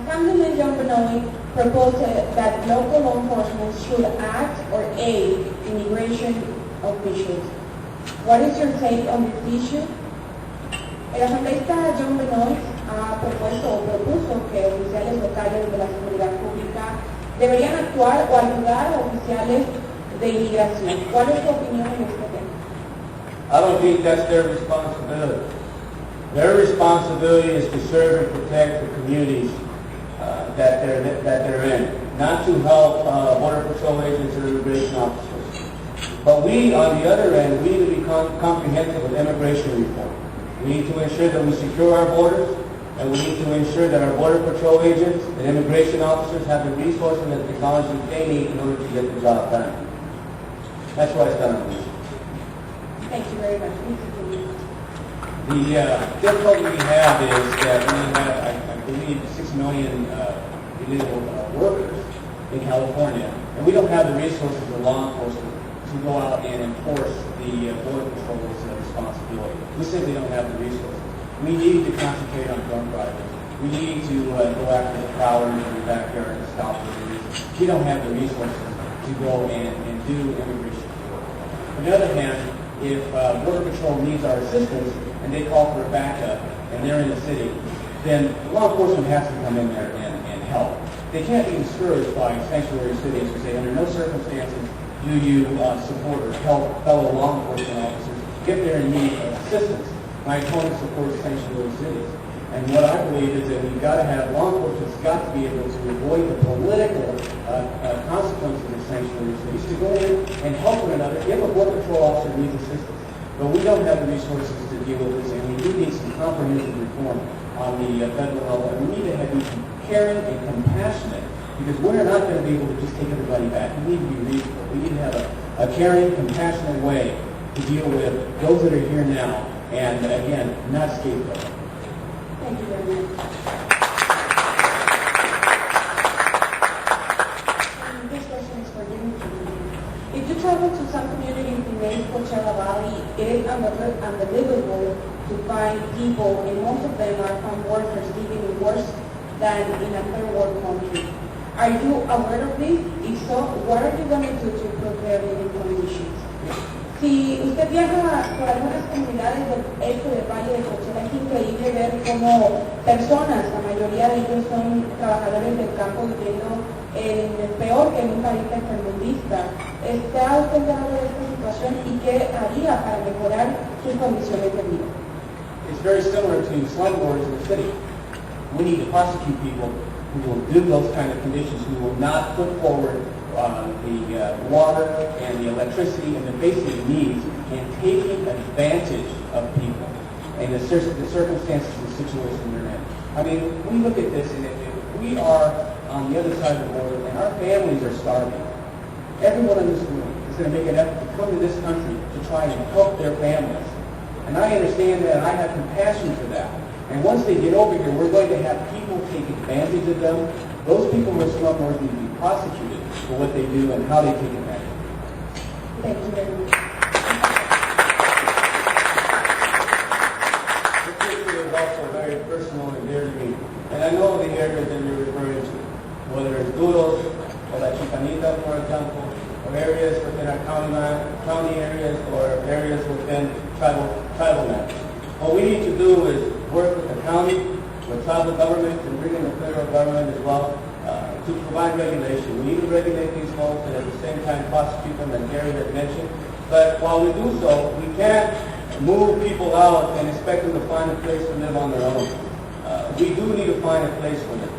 Assemblyman Jeandron proposed that local law enforcement should act or aid immigration officials. What is your take on this issue? El asambleísta Jeandron ha propuesto o propuso que oficiales locales de la seguridad pública deberían actuar o ayudar a oficiales de inmigración. ¿Cuál es tu opinión en este tema? I don't think that's their responsibility. Their responsibility is to serve and protect the communities that they're in, not to help Border Patrol agents or immigration officers. But we, on the other end, we need to be comprehensive with immigration reform. We need to ensure that we secure our borders, and we need to ensure that our Border Patrol agents and immigration officers have the resources and the technology they need in order to get the job done. That's why it's done on this. Thank you very much. The difficulty we have is that we have, I believe, 6 million illegal workers in California, and we don't have the resources of law enforcement to go out and enforce the Border Patrol's responsibility. We simply don't have the resources. We need to concentrate on drunk drivers. We need to go after the prowlers in the backyard and stop them. We don't have the resources to go and do immigration work. On the other hand, if Border Patrol needs our assistance and they call for a backup and they're in the city, then law enforcement has to come in there and help. They can't be discouraged by sanctuary cities who say, under no circumstances do you support or help fellow law enforcement officers if they're in need of assistance. My opponent supports sanctuary cities. And what I believe is that we've got to have law enforcement's got to be able to avoid the political consequences of sanctuary cities, to go in and help one another if a Border Patrol officer needs assistance. But we don't have the resources to deal with this, and we do need some comprehensive reform on the federal level. And we need to be caring and compassionate, because we're not going to be able to just take everybody back. We need to be reasonable. We need to have a caring, compassionate way to deal with those that are here now, and again, not scapegoat. Thank you very much. This question is for you. If you travel to some community in the Coachella Valley, it is unbelievable to find people, and most of them are farm workers living worse than in a third world country. Are you aware of this? If so, what are you going to do to improve their living conditions? Si usted viaja por algunas comunidades del este del Valle de Coachella, es increíble ver cómo personas, la mayoría de ellos son trabajadores del campo viviendo en el peor que en un país tercermundista. ¿Está usted enterado de esta situación y qué haría para mejorar sus condiciones de vida? It's very similar to slumlords in the city. We need to prosecute people who will do those kind of conditions, who will not put forward the water and the electricity and the basic needs, and taking advantage of people and the circumstances and situation they're in. I mean, we look at this, and if we are on the other side of the border and our families are starving, everyone in this room is going to make an effort to come to this country to try and help their families. And I understand that, and I have compassion for that. And once they get over here, we're going to have people take advantage of them. Those people who are slumlords need to be prosecuted for what they do and how they take advantage. Thank you very much. This issue is also very personal and dear to me. And I know the areas that you're referring to, whether it's Duros or La Chicanita, for example, or areas within our county areas, or areas within tribal lands. What we need to do is work with the county, with tribal governments, and bring in the federal government as well to provide regulation. We need to regulate these folks and at the same time prosecute them, as Gary had mentioned. But while we do so, we can't move people out and expect them to find a place to live on their own. We do need to find a place for them.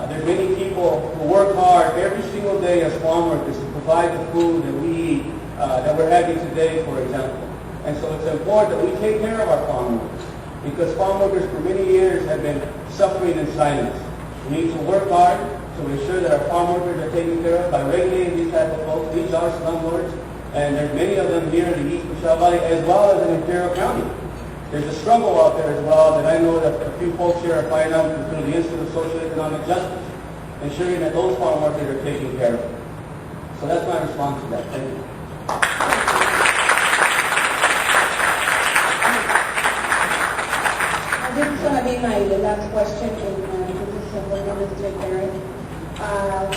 There's many people who work hard every single day as farm workers to provide the food that we eat, that we're having today, for example. And so it's important that we take care of our farm workers, because farm workers for many years have been suffering in silence. We need to work hard to ensure that our farm workers are taken care of by regulating these type of folks. These are slumlords, and there's many of them here in the East Coachella Valley as well as in Imperial County. There's a struggle out there as well that I know that a few folks here are fighting out through the Institute of Social and Economic Justice, ensuring that those farm workers are taken care of. So that's my response to that. Thank you. This is going to be my last question, and this is Commission for Ministry Parents.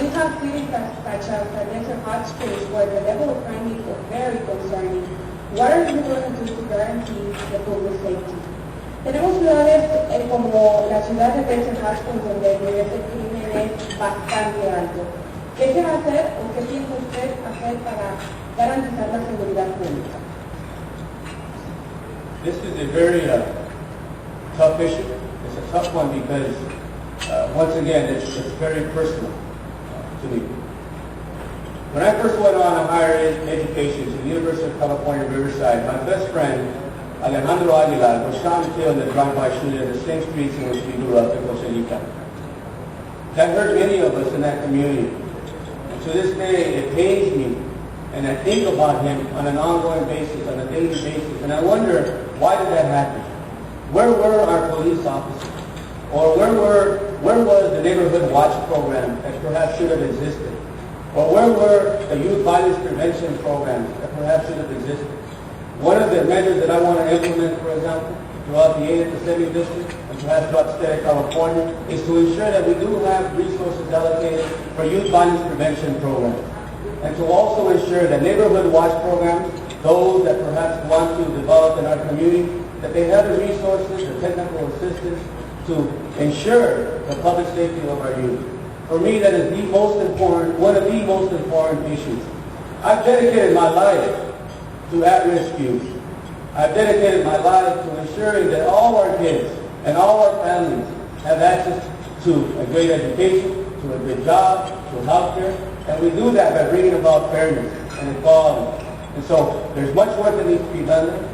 We have cities such as Desert Hot Springs where the level of crime is very concerning. What are you going to do to guarantee the public safety? Tenemos ciudades como la ciudad de Desert Hot Springs donde el nivel de crimen es bastante alto. ¿Qué se va a hacer o qué piensa usted hacer para garantizar la seguridad pública? This is a very tough issue. It's a tough one because, once again, it's very personal to me. When I first went on a higher education to the University of California, Riverside, my best friend, Alejandro Aguilar, was shot and killed in a drive-by shooting in the same streets in which we grew up in Costa Rica. That hurt many of us in that community. And to this day, it pains me, and I think about him on an ongoing basis, on a daily basis, and I wonder, why did that happen? Where were our police officers? Or where was the neighborhood watch program that perhaps should have existed? Or where were the youth violence prevention programs that perhaps should have existed? One of the measures that I want to implement, for example, throughout the 8th and 7th district, and perhaps throughout the state of California, is to ensure that we do have resources allocated for youth violence prevention programs. And to also ensure that neighborhood watch programs, those that perhaps want to develop in our community, that they have the resources, the technical assistance to ensure the public safety of our youth. For me, that is the most important, one of the most important issues. I've dedicated my life to at-risk youth. I've dedicated my life to ensuring that all our kids and all our families have access to a great education, to a good job, to health care, and we do that by bringing about fairness and equality. And so there's much work that needs to be done there,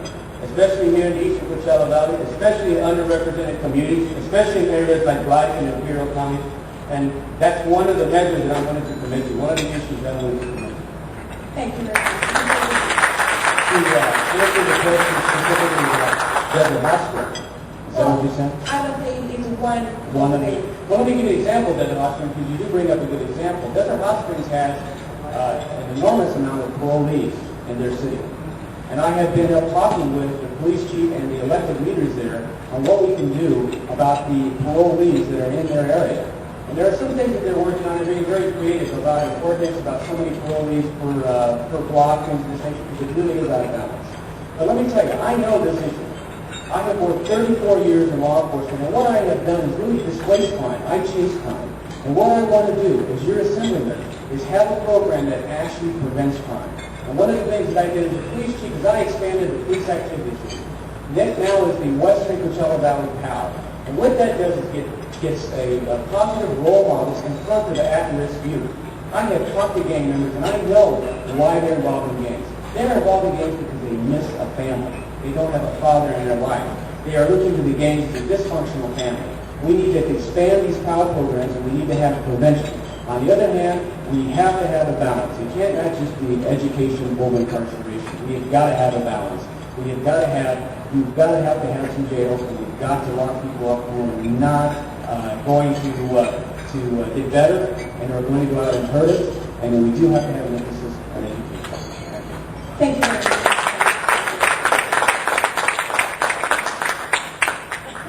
especially here in the eastern Coachella Valley, especially in underrepresented communities, especially in areas like Blythe and Imperial County. And that's one of the measures that I wanted to commit to, one of the issues that I wanted to commit to. Thank you very much. To answer the question specifically about Desert Hospital, is that what you said? I would say it's One of the, well, let me give you an example of Desert Hot Springs, because you do bring up a good example. Desert Hot Springs has an enormous amount of parolees in their city. And I have been up talking with the police chief and the elected leaders there on what we can do about the parolees that are in their area. And there are some things that they're working on. They're being very creative about an ordinance about so many parolees per block, things of this nature, because it really is out of balance. But let me tell you, I know this issue. I have worked 34 years in law enforcement, and what I have done is really displace crime. I chase crime. And what I want to do as your assemblyman is have a program that actually prevents crime. And one of the things that I did as a police chief is I expanded the police activities. That now is the Western Coachella Valley PAL. And what that does is gets a positive role models in front of the at-risk youth. I have talked to gang members, and I know why they're involved in gangs. They're involved in gangs because they miss a family. They don't have a father in their life. They are looking to the gangs as a dysfunctional family. We need to expand these PAL programs, and we need to have prevention. On the other hand, we have to have a balance. It can't not just be education over incarceration. We have got to have a balance. We've got to have some jails, and we've got to lock people up who are not going to get better and are going to go out and hurt us. And then we do have to have an emphasis on education. Thank you very much.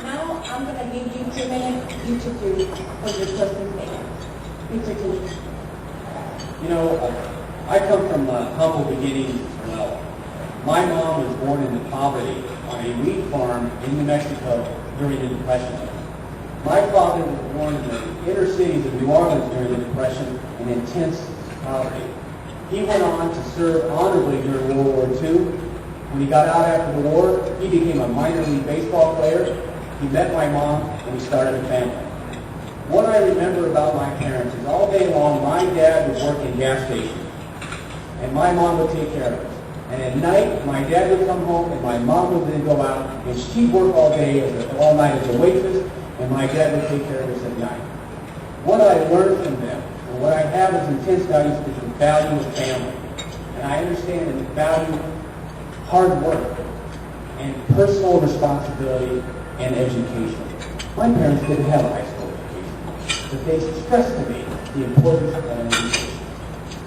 Now I'm going to give you 2 minutes each of you for your closing statement. Mr. Chief. You know, I come from humble beginnings as well. My mom was born into poverty on a wheat farm in New Mexico during the Depression. My father was born in the inner cities of New Orleans during the Depression in intense poverty. He went on to serve honorably during World War II. When he got out after the war, he became a minor league baseball player. He met my mom, and he started a family. What I remember about my parents is all day long, my dad would work in gas stations, and my mom would take care of us. And at night, my dad would come home, and my mom would then go out, and she'd work all night as a waitress, and my dad would take care of us at night. What I learned from them, and what I have as intense values, is the value of family. And I understand and value hard work, and personal responsibility, and education. My parents didn't have a high school education, but they stressed to me the importance of an education.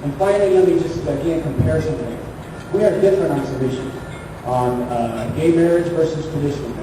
And finally, let me just, again, compare some things. We are different on some issues, on gay marriage versus traditional marriage.